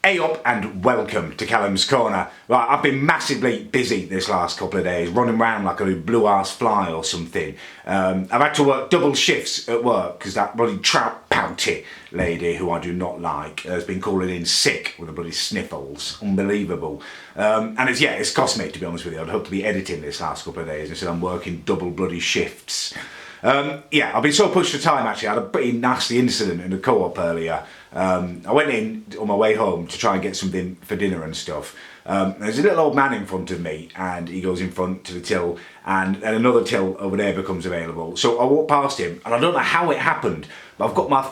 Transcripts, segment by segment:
Hey up and welcome to Callum's Corner. Right, I've been massively busy this last couple of days, running around like a blue-ass fly or something. I've had to work double shifts at work because that bloody trout pouty lady, who I do not like, has been calling in sick with the bloody sniffles. Unbelievable. And it's cost me, to be honest with you. I'd hoped to be editing this last couple of days instead I'm working double bloody shifts. I've been so pushed for time actually. I had a pretty nasty incident in the co-op earlier. I went in on my way home to try and get something for dinner and stuff. There's a little old man in front of me and he goes in front to the till and another till over there becomes available. So I walk past him and I don't know how it happened, but I've got my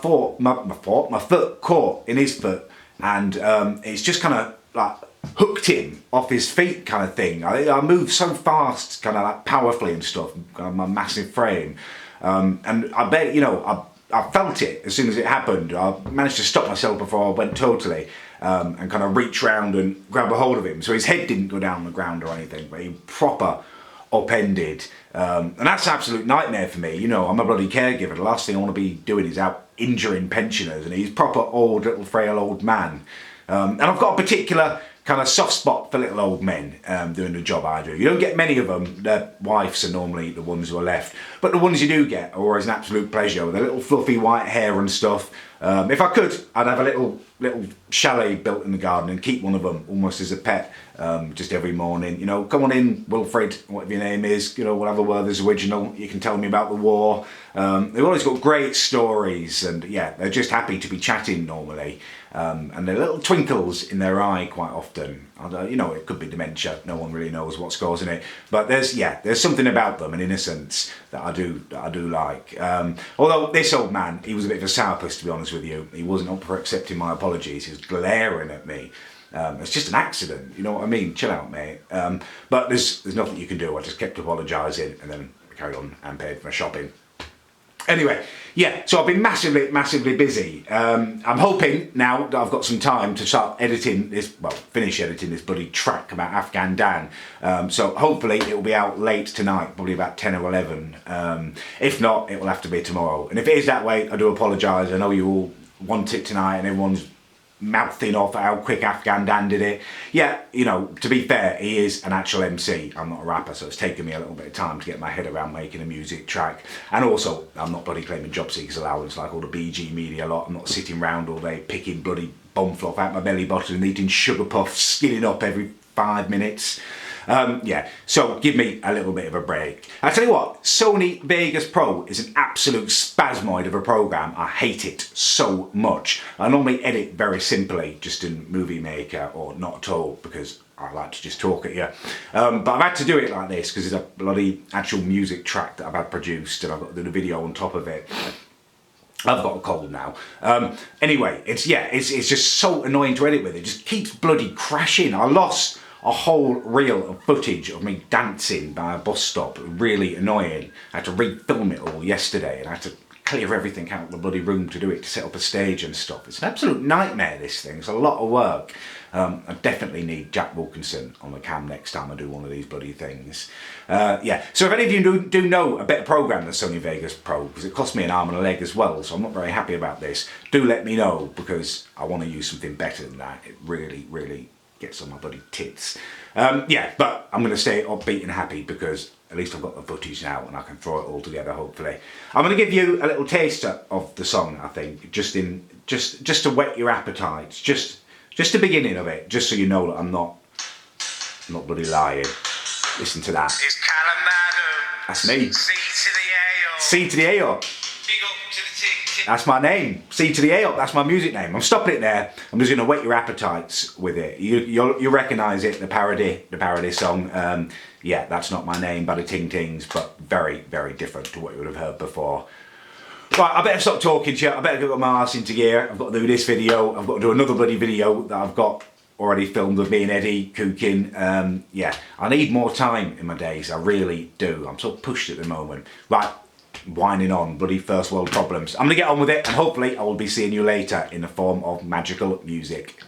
foot caught in his foot and it's just kind of like hooked him off his feet kind of thing. I move so fast, kind of like powerfully and stuff, kind of my massive frame. And I bet, I felt it as soon as it happened. I managed to stop myself before I went totally and kind of reach round and grab a hold of him. So his head didn't go down on the ground or anything, but he proper upended. And that's an absolute nightmare for me. I'm a bloody caregiver. The last thing I want to be doing is out injuring pensioners, and he's proper old, little frail old man. And I've got a particular kind of soft spot for little old men doing the job I do. You don't get many of them. Their wives are normally the ones who are left. But the ones you do get are always an absolute pleasure with their little fluffy white hair and stuff. If I could, I'd have a little chalet built in the garden and keep one of them almost as a pet just every morning. Come on in, Wilfred, whatever your name is. We'll have a Werther's original. You can tell me about the war. They've always got great stories and they're just happy to be chatting normally. And there are little twinkles in their eye quite often. It could be dementia. No one really knows what's causing it. But there's something about them, an innocence that I do like. Although this old man, he was a bit of a sourpuss, to be honest with you. He wasn't up for accepting my apologies. He was glaring at me. It's just an accident. You know what I mean? Chill out, mate. But there's nothing you can do. I just kept apologising and then carried on and paid for my shopping. Anyway, so I've been massively busy. I'm hoping now that I've got some time to start finish editing this bloody track about Afghan Dan. So hopefully it will be out late tonight, probably about 10 or 11. If not, it will have to be tomorrow. And if it is that way, I do apologise. I know you all want it tonight and everyone's mouthing off at how quick Afghan Dan did it. To be fair, he is an actual MC. I'm not a rapper, so it's taken me a little bit of time to get my head around making a music track. And also, I'm not bloody claiming job seekers allowance like all the BG media lot. I'm not sitting round all day picking bloody bum fluff out my belly button and eating sugar puffs, skinning up every 5 minutes. So give me a little bit of a break. I tell you what, Sony Vegas Pro is an absolute spasmoid of a program. I hate it so much. I normally edit very simply, just in Movie Maker or not at all, because I like to just talk at you. But I've had to do it like this because it's a bloody actual music track that I've had produced and I've got to do the video on top of it. I've got a cold now. Anyway, it's just so annoying to edit with. It just keeps bloody crashing. I lost a whole reel of footage of me dancing by a bus stop. Really annoying. I had to re-film it all yesterday and I had to clear everything out of the bloody room to do it, to set up a stage and stuff. It's an absolute nightmare, this thing. It's a lot of work. I definitely need Jack Wilkinson on the cam next time I do one of these bloody things. So if any of you do know a better program than Sony Vegas Pro, because it cost me an arm and a leg as well, so I'm not very happy about this, do let me know, because I want to use something better than that. It really gets on my bloody tits. But I'm going to stay upbeat and happy because at least I've got the footage now and I can throw it all together, hopefully. I'm going to give you a little taster of the song, I think, just to whet your appetites, just the beginning of it, just so you know that I'm not bloody lying. Listen to that. It's Callum Madden. That's me. C to the A up. C to the A up. Big up to the tick. That's my name. C to the A up. That's my music name. I'm stopping it there. I'm just going to whet your appetites with it. You recognise it, the parody song. That's not my name, Buddy Ting Tings, but very different to what you would have heard before. Right, I better stop talking to you. I better get my arse into gear. I've got to do this video. I've got to do another bloody video that I've got already filmed of me and Eddie cooking. I need more time in my days. I really do. I'm so pushed at the moment. Right, whining on, bloody first world problems. I'm going to get on with it and hopefully I will be seeing you later in the form of magical music.